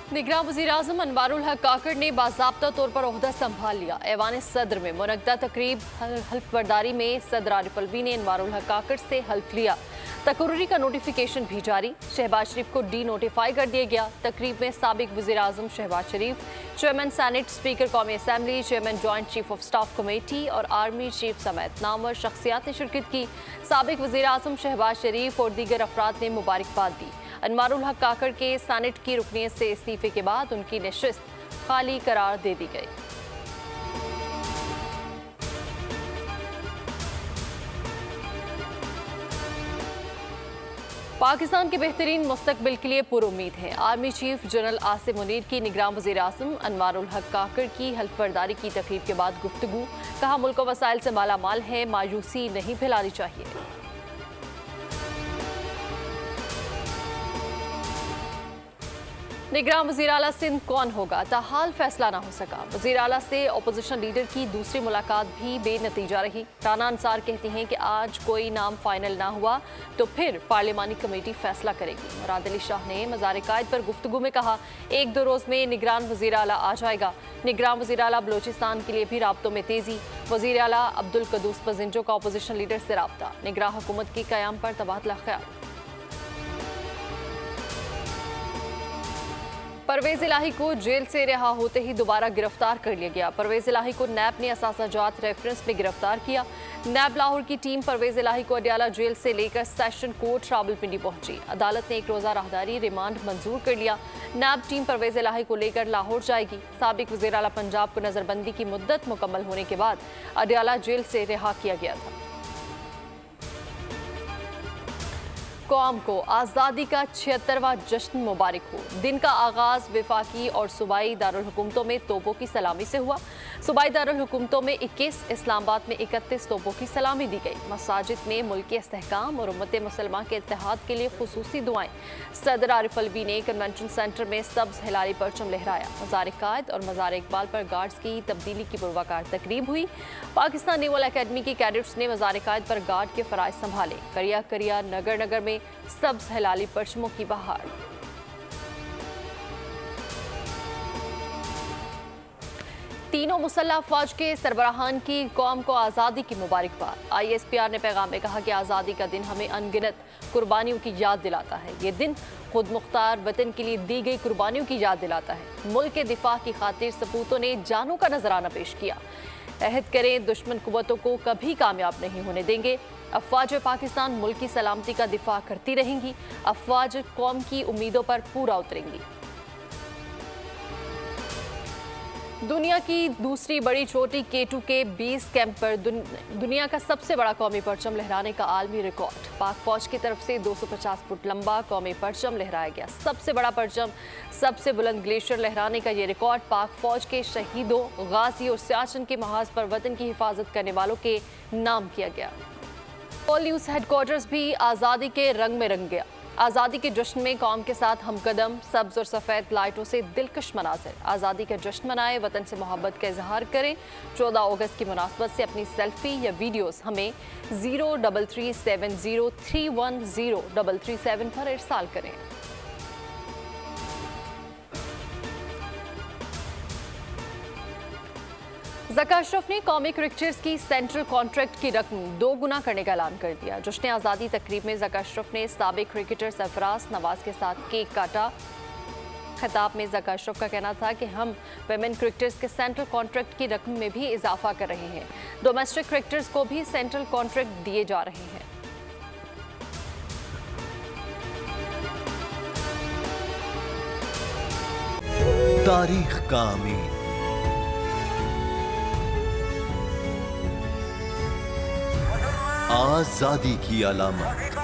निगरान वज़ीर-ए-आज़म अनवारुल हक काकड़ ने बाज़ाब्ता तौर पर ओहदा संभाल लिया। ऐवान सदर में मुनक्दा तकरीब हल्फ बर्दारी में सदर आरिफ अलवी ने अनवारुल हक काकड़ से हल्फ लिया। तकर्री का नोटिफिकेशन भी जारी। शहबाज शरीफ को डी नोटिफाई कर दिया गया। तकरीब में साबिक वज़ीर-ए-आज़म शहबाज शरीफ, चेयरमैन सेनेट, स्पीकर कौमी assembly, chairman joint chief of staff committee और आर्मी चीफ समेत नामवर शख्सियात ने शिरकत की। साबिक वज़ीर-ए-आज़म शहबाज शरीफ और दीगर अफराद ने मुबारकबाद दी। अनवारुल हक काकड़ के सेनेट की रुकनीत से इस्तीफे के बाद उनकी नशिस्त खाली करार दे दी गई। पाकिस्तान के बेहतरीन मुस्तकबिल के लिए पुरुम्मीद है। Army chief general Asim Munir की निगरान वज़ीर-ए-आज़म अनवारुल हक काकड़ की हल्फ बर्दारी की तकरीब के बाद गुफ्तगू। कहा, मुल्क वसाइल से मालामाल है, मायूसी नहीं फैलानी चाहिए। निगरान वज़ीर आला सिंध कौन होगा, ताहाल फैसला ना हो सका। वज़ीर आला से अपोजिशन लीडर की दूसरी मुलाकात भी बेनतीजा रही। राना अंसार कहती हैं कि आज कोई नाम फाइनल ना हुआ तो फिर पार्लिमानी कमेटी फैसला करेगी। मुराद अली शाह ने मज़ार कायद पर गुफ्तगू में कहा, 1-2 रोज़ में निगरान वज़ीर आला आ जाएगा। निगरान वज़ीर आला बलोचिस्तान के लिए भी राब्तों में तेज़ी। वज़ीर आला अब्दुल कदूस पजिंजो का अपोजिशन लीडर से राब्ता। निगरान हुकूमत की क़याम पर तबादला ख्याल। परवेज़ इलाही को जेल से रिहा होते ही दोबारा गिरफ्तार कर लिया गया। परवेज़ इलाही को नैब ने असासाजात रेफरेंस में गिरफ्तार किया। नैब लाहौर की टीम परवेज़ इलाही को अडियाला जेल से लेकर सेशन कोर्ट रावलपिंडी पहुंची। अदालत ने 1 रोज़ा राहदारी रिमांड मंजूर कर लिया। नैब टीम परवेज़ इलाही को लेकर लाहौर जाएगी। साबिक वज़ीर आला पंजाब को नज़रबंदी की मुद्दत मुकम्मल होने के बाद अडियाला जेल से रिहा किया गया था। कौम को आज़ादी का 76वां जश्न मुबारक हो। दिन का आगाज़ वफाकी और सूबाई दारुल हुकूमतों में तोपों की सलामी से हुआ। सूबाई दारुल हुकूमतों में 21, इस्लामाबाद में 31 तोपों की सलामी दी गई। मसाजिद में मुल्की इस्तेहकाम और उम्मत मुसलमान के इत्तेहाद के लिए खुसूसी दुआएं। सदर आरिफ अलवी ने कन्वेंशन सेंटर में सब्ज़ हिलाली परचम लहराया। मज़ार कायद और मज़ार इकबाल पर गार्ड्स की तब्दीली की पुरवकार तकरीब हुई। पाकिस्तान नेवल अकेडमी के कैडेट्स ने मज़ार कायद पर गार्ड के फ़राइज़ संभाले। करिया करिया नगर नगर में सब्ज़ हिलाली परचमों की बहार। तीनों मुसल्लह अफवाज के सरबराहान की कौम को आज़ादी की मुबारकबाद। ISPR ने पैगाम में कहा कि आज़ादी का दिन हमें अनगिनत कुर्बानियों की याद दिलाता है। ये दिन खुद मुख्तार वतन के लिए दी गई कुर्बानियों की याद दिलाता है। मुल्क के दिफा की खातिर सपूतों ने जानों का नजराना पेश किया। अहद करें, दुश्मन कुव्वतों को कभी कामयाब नहीं होने देंगे। अफवाज पाकिस्तान मुल्क की सलामती का दिफा करती रहेंगी। अफवाज कौम की उम्मीदों पर पूरा उतरेंगी। दुनिया की दूसरी बड़ी चोटी K2 के 20 कैंप पर दुनिया का सबसे बड़ा कौमी परचम लहराने का आलमी रिकॉर्ड। पाक फौज की तरफ से 250 फुट लंबा कौमी परचम लहराया गया। सबसे बड़ा परचम, सबसे बुलंद ग्लेशियर लहराने का ये रिकॉर्ड पाक फौज के शहीदों, गाजी और सियाचिन के महाज पर वतन की हिफाजत करने वालों के नाम किया गया। ऑल न्यूज़ हेडक्वार्टर्स भी आज़ादी के रंग में रंग गया। आज़ादी के जश्न में कौम के साथ हमकदम, सब्ज़ और सफ़ेद लाइटों से दिलकश मनाज़िर। आज़ादी का जश्न मनाएं, वतन से मोहब्बत का इजहार करें। 14 अगस्त की मुनासबत से अपनी सेल्फी या वीडियोस हमें 0337031037 पर इरसाल करें। ज़का अशरफ ने कौमी क्रिकेटर्स की सेंट्रल कॉन्ट्रैक्ट की रकम 2 गुना करने का ऐलान कर दिया। जश्न आज़ादी तकरीब में ज़का अशरफ ने साबिक क्रिकेटर सरफराज नवाज के साथ केक काटा। खिताब में ज़का अशरफ का कहना था कि हम वेमेन क्रिकेटर्स के सेंट्रल कॉन्ट्रैक्ट की रकम में भी इजाफा कर रहे हैं। डोमेस्टिक क्रिकेटर्स को भी सेंट्रल कॉन्ट्रैक्ट दिए जा रहे हैं। तारीख का अमीर आजादी की अलामत,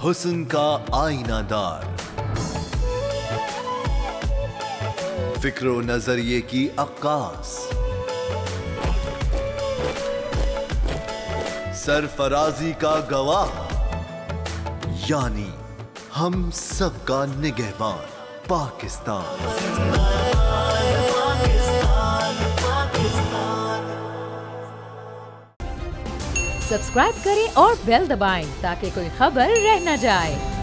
हुस्न का आईनादार, फिक्रो नजरिए की अक्कास, सरफराजी का गवाह, यानी हम सबका निगहबान पाकिस्तान। सब्सक्राइब करें और बेल दबाएं ताकि कोई खबर रह न जाए।